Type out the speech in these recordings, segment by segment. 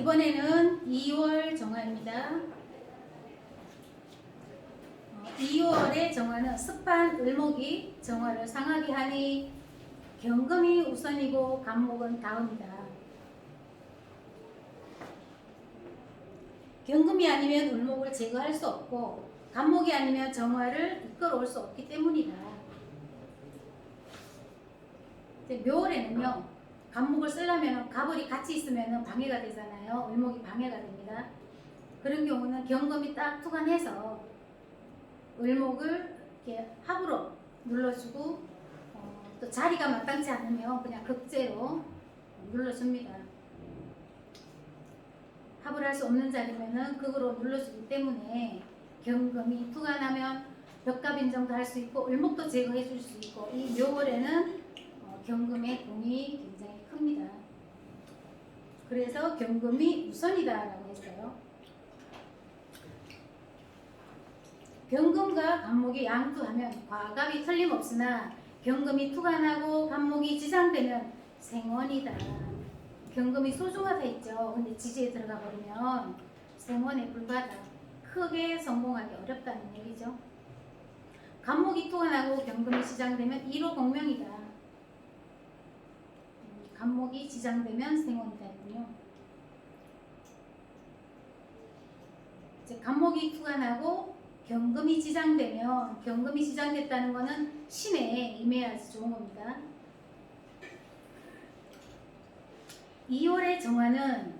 이번에는 2월 정화입니다. 2월의 정화는 습한 을목이 정화를 상하게 하니 경금이 우선이고 간목은 다음이다. 경금이 아니면 을목을 제거할 수 없고 간목이 아니면 정화를 이끌어올 수 없기 때문이다. 묘월에는요, 간목을 쓰려면 갑을이 같이 있으면 방해가 되잖아요. 을목이 방해가 됩니다. 그런 경우는 경금이 딱 투간해서 을목을 이렇게 합으로 눌러주고 또 자리가 마땅치 않으면 그냥 극제로 눌러줍니다. 합을 할 수 없는 자리면은 극으로 눌러주기 때문에 경금이 투간하면 벽갑인정도 할 수 있고 을목도 제거해 줄 수 있고 이 묘월에는 경금의 공이 굉장히 큽니다. 그래서 경금이 우선이다라고 했어요. 경금과 간목이 양투하면 과갑이 틀림없으나 경금이 투간하고 간목이 지장되면 생원이다. 경금이 소중하다 했죠. 근데 지지에 들어가 버리면 생원에 불과하다. 크게 성공하기 어렵다는 얘기죠. 간목이 투간하고 경금이 지장되면 1호 공명이다. 간목이 지장되면 생원이다 했군요. 이제 간목이 투간하고 경금이 지장되면 경금이 지장됐다는 것은 신에 임해야지 좋은 겁니다. 2월의 정화는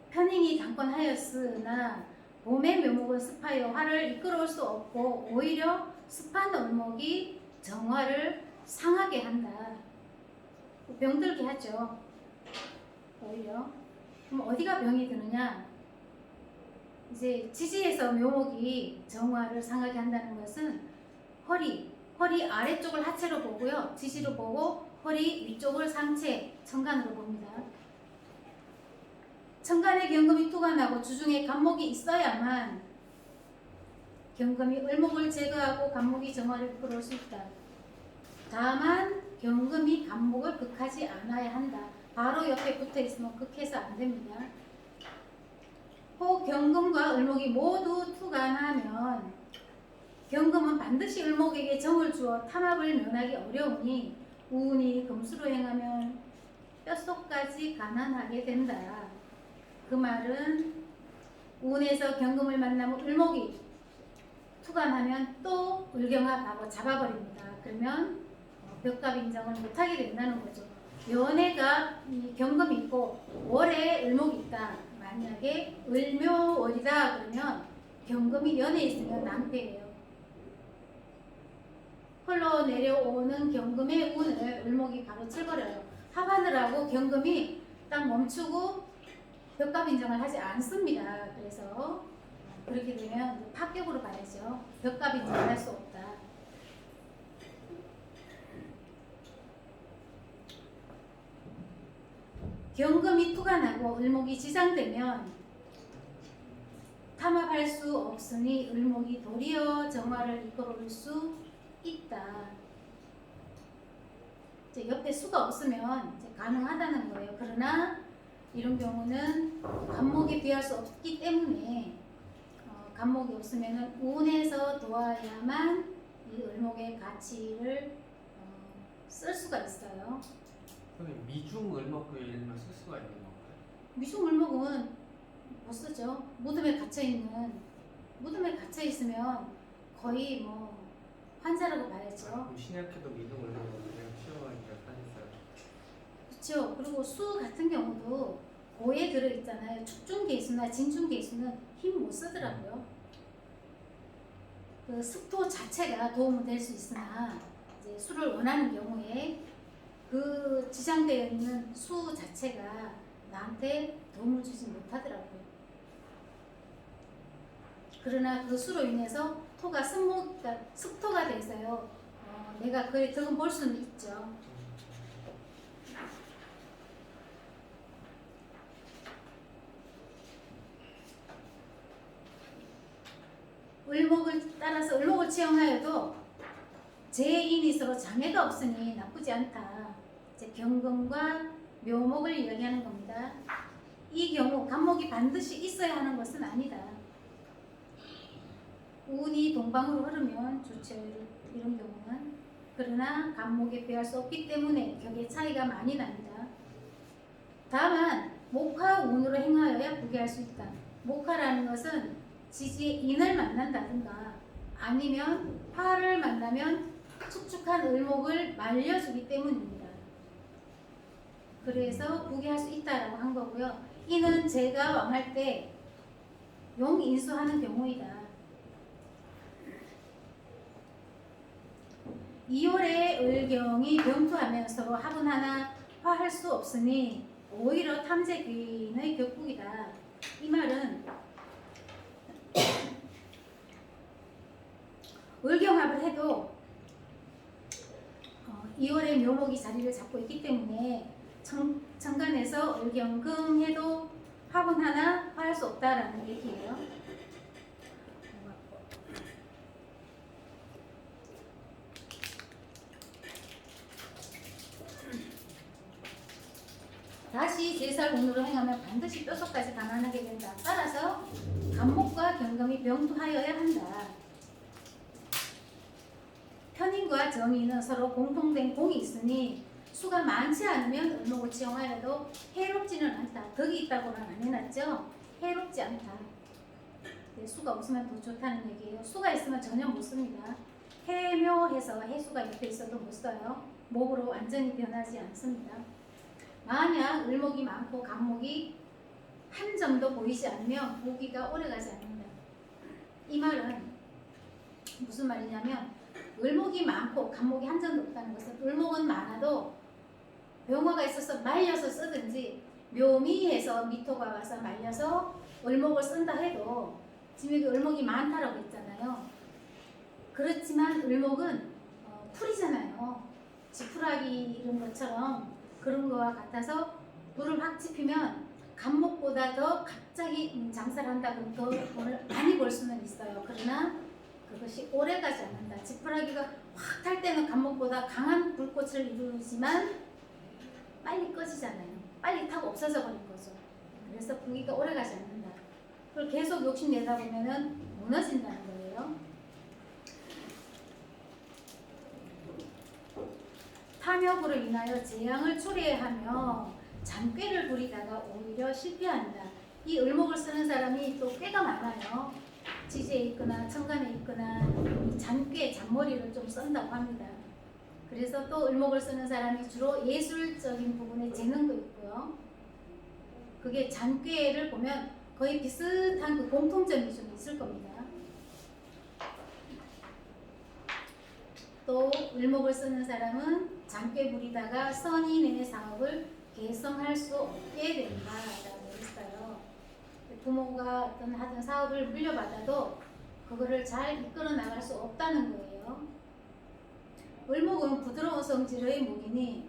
편인이 당권하였으나 봄의 묘목은 습하여 화를 이끌어올 수 없고 오히려 습한 을목이 정화를 상하게 한다. 병들게 하죠. 오히려. 그럼 어디가 병이 드느냐? 이제 지지에서 묘목이 정화를 상하게 한다는 것은 허리 아래쪽을 하체로 보고요. 지지로 보고 허리 위쪽을 상체, 천간으로 봅니다. 천간에 경금이 투간하고 주중에 간목이 있어야만 경금이 을목을 제거하고 간목이 정화를 이끌어올 수 있다. 다만 경금이 간목을 극하지 않아야 한다. 바로 옆에 붙어 있으면 극해서 안 됩니다. 혹 경금과 을목이 모두 투간하면 경금은 반드시 을목에게 정을 주어 탐합을 면하기 어려우니 우운이 금수로 행하면 뼛속까지 가난하게 된다. 그 말은 우운에서 경금을 만나면 을목이 투간하면 또 을경합하고 잡아버립니다. 그러면 벽갑 인정을 못하게 된다는 거죠. 연애가 경금이 있고 월에 을목이 있다. 만약에 을묘월이다 그러면 경금이 연에 있으면 낭패예요. 흘러내려오는 경금의 운을 을목이 바로 쳐버려요. 합하느라고 경금이 딱 멈추고 벽갑 인정을 하지 않습니다. 그래서 그렇게 되면 파격으로 가야죠. 벽갑 인정을 할 수 없다. 경금이 투간하고 을목이 지장되면 탐합할 수 없으니 을목이 도리어 정화를 이끌어올 수 있다. 이제 옆에 수가 없으면 이제 가능하다는 거예요. 그러나 이런 경우는 간목에 비할 수 없기 때문에 간목이 없으면 운에서 도와야만 이 을목의 가치를 쓸 수가 있어요. 미중 을목을 예를 들면 쓸 수가 있는 건가요? 미중 을목은 못 쓰죠. 무덤에 갇혀 있으면 거의 뭐 환자라고 봐야죠. 그럼 신약해도 미중 을목은 그냥 치워가니까 사실상. 그렇죠. 그리고 수 같은 경우도 고에 들어있잖아요. 축중계수나 진중계수는 힘 못 쓰더라고요. 그 습토 자체가 도움은 될 수 있으나 이제 수를 원하는 경우에 그 지장되어 있는 수 자체가 나한테 도움을 주지 못하더라고요. 그러나 그 수로 인해서 토가 습토가 돼서요. 내가 그에 덕은 볼 수는 있죠. 을목을 따라서 을목을 채용하여도 제인이 서로 장애가 없으니 나쁘지 않다. 이제 경금과 묘목을 이야기하는 겁니다. 이 경우 간목이 반드시 있어야 하는 것은 아니다. 운이 동방으로 흐르면 좋죠. 이런 경우는. 그러나 간목에 비할 수 없기 때문에 격의 차이가 많이 납니다. 다만 목화 운으로 행하여야 부귀할 수 있다. 목화라는 것은 지지의 인을 만난다든가 아니면 화를 만나면 축축한 을목을 말려주기 때문입니다. 그래서 부귀할 수 있다라고 한 거고요. 이는 제가 왕할 때 용인수하는 경우이다. 2월에 을경이 병투하면서 합은 하나 화할 수 없으니 오히려 탐재귀인의 격국이다. 이 말은 을경합을 해도 2월에 묘목이 자리를 잡고 있기 때문에 천간에서 을경금해도 합은 하나 화할 수 없다라는 얘기예요. 다시 제살 운으로 행하면 반드시 뼛속까지 가난하게 된다. 따라서 간목과 경금이 병투하여야 한다. 편인과 정인은 서로 공통된 공이 있으니 수가 많지 않으면 을목을 지용하여도 해롭지는 않다. 덕이 있다고는 안 해놨죠? 해롭지 않다. 네, 수가 없으면 더 좋다는 얘기예요. 수가 있으면 전혀 못 씁니다. 해묘해서 해수가 옆에 있어도 못 써요. 목으로 완전히 변하지 않습니다. 만약 을목이 많고 간목이 한 점도 보이지 않으면 보기가 오래가지 않는다. 이 말은 무슨 말이냐면 을목이 많고 간목이 한 점도 없다는 것은 을목은 많아도 병화가 있어서 말려서 쓰든지 묘미해서 미토가 와서 말려서 을목을 쓴다 해도 지금 여기 을목이 많다라고 했잖아요. 그렇지만 을목은 풀이잖아요. 지푸라기 이런 것처럼 그런 거와 같아서 불을 확 지피면 간목보다 더 갑자기 장사를 한다 그러면 더 돈을 많이 벌 수는 있어요. 그러나 그것이 오래가지 않는다. 지푸라기가 확 탈 때는 간목보다 강한 불꽃을 이루지만 빨리 꺼지잖아요. 빨리 타고 없어져 버린 거죠. 그래서 부귀가 오래가지 않는다. 그걸 계속 욕심내다 보면은 무너진다는 거예요. 탐욕으로 인하여 재앙을 초래하며 잔꾀를 부리다가 오히려 실패한다. 이 을목을 쓰는 사람이 또 꽤가 많아요. 지지에 있거나 천간에 있거나 이 잔꾀, 잔머리를 좀 쓴다고 합니다. 그래서 또 을목을 쓰는 사람이 주로 예술적인 부분에 재능도 있고요. 그게 잔꾀를 보면 거의 비슷한 그 공통점이 좀 있을 겁니다. 또 을목을 쓰는 사람은 잔꾀 부리다가 선인의 사업을 개성할 수 없게 된다라고 했어요. 부모가 어떤 하던 사업을 물려받아도 그거를 잘 이끌어 나갈 수 없다는 거예요. 을목은 부드러운 성질의 목이니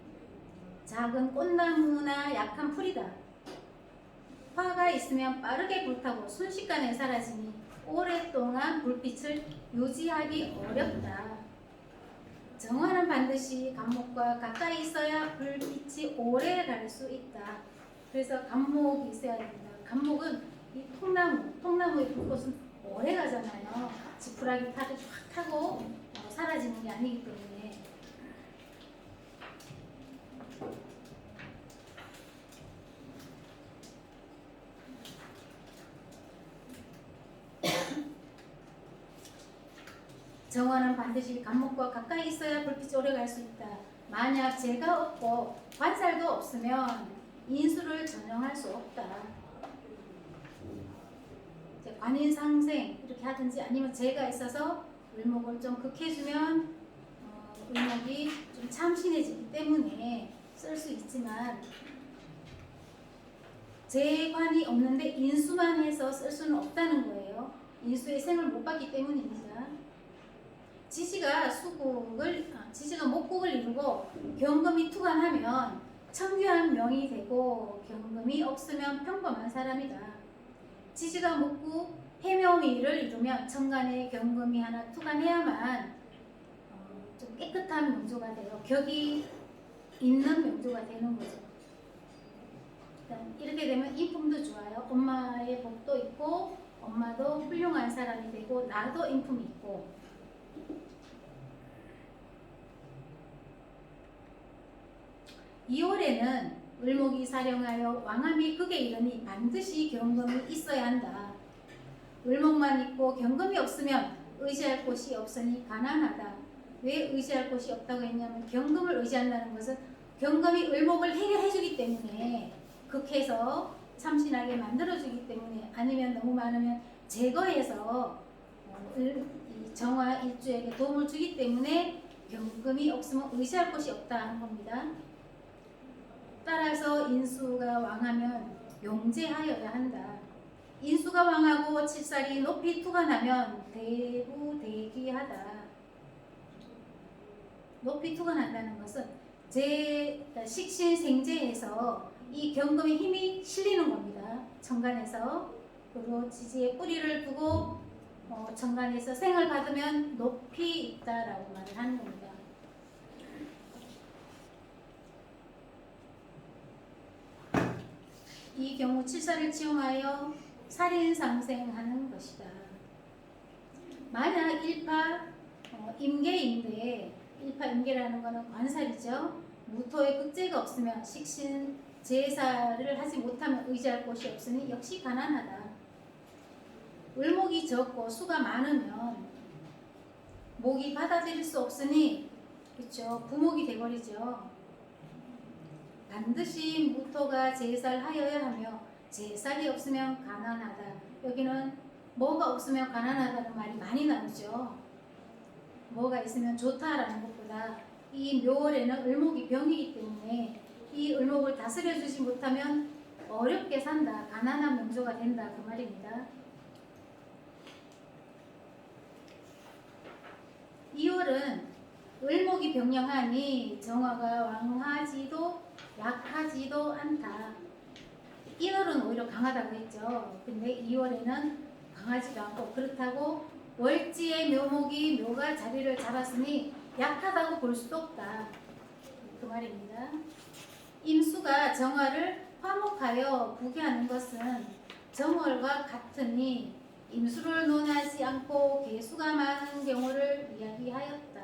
작은 꽃나무나 약한 풀이다. 화가 있으면 빠르게 불타고 순식간에 사라지니 오랫동안 불빛을 유지하기 어렵다. 정화는 반드시 간목과 가까이 있어야 불빛이 오래 갈 수 있다. 그래서 간목이 있어야 된다. 간목은 이 통나무의 불꽃은 오래 가잖아요. 지푸라기 타듯이 확 타고 사라지는 게 아니기 때문에. 정화는 반드시 간목과 가까이 있어야 불빛이 오래 갈 수 있다. 만약 재가 없고 관살도 없으면 인수를 전형할 수 없다. 관인상생 이렇게 하든지 아니면 재가 있어서 을목을 좀 극해주면 을목이 좀 참신해지기 때문에 쓸 수 있지만 재관이 없는데 인수만 해서 쓸 수는 없다는 거예요. 인수의 생을 못 받기 때문입니다. 지지가 목국을 이루고 경금이 투관하면 청귀한 명이 되고 경금이 없으면 평범한 사람이다. 지지가 목국 해묘미를 이루면 천간에 경금이 하나 투관해야만 좀 깨끗한 명조가 돼요. 격이 있는 명조가 되는 거죠. 일단 이렇게 되면 인품도 좋아요. 엄마의 복도 있고 엄마도 훌륭한 사람이 되고 나도 인품이 있고. 2월에는 을목이 사령하여 왕함이 극에 이르니 반드시 경금이 있어야 한다. 을목만 있고 경금이 없으면 의지할 곳이 없으니 가난하다. 왜 의지할 곳이 없다고 했냐면 경금을 의지한다는 것은 경금이 을목을 해결해주기 때문에 극해서 참신하게 만들어주기 때문에 아니면 너무 많으면 제거해서 이 정화 일주에게 도움을 주기 때문에 경금이 없으면 의지할 곳이 없다 하는 겁니다. 따라서 인수가 왕하면 용제하여야 한다. 인수가 왕하고 칠살이 높이 투관하면 대부대기하다. 높이 투관한다는 것은 식신생제에서 이 경금의 힘이 실리는 겁니다. 천간에서 그리고 지지에 뿌리를 두고 천간에서 생을 받으면 높이 있다라고 말을 하는 겁니다. 이 경우 칠살을 치용하여 살인상생하는 것이다. 만약 일파 임계인데 일파 임계라는 것은 관살이죠. 무토의 극제가 없으면 식신 제사를 하지 못하면 의지할 곳이 없으니 역시 가난하다. 을목이 적고 수가 많으면 목이 받아들일 수 없으니 그렇죠. 부목이 돼버리죠. 반드시 무토가 제사를 하여야 하며 제살이 없으면 가난하다. 여기는 뭐가 없으면 가난하다는 말이 많이 나오죠. 뭐가 있으면 좋다라는 것보다 이 묘월에는 을목이 병이기 때문에 이 을목을 다스려주지 못하면 어렵게 산다. 가난한 명조가 된다. 그 말입니다. 2월은 을목이 병령하니 정화가 왕하지도 약하지도 않다. 1월은 오히려 강하다고 했죠. 근데 2월에는 강하지도 않고 그렇다고 월지의 묘목이 묘가 자리를 잡았으니 약하다고 볼 수도 없다. 그 말입니다. 임수가 정화를 화목하여 부귀하는 것은 정월과 같으니 임수를 논하지 않고 개수가 많은 경우를 이야기하였다.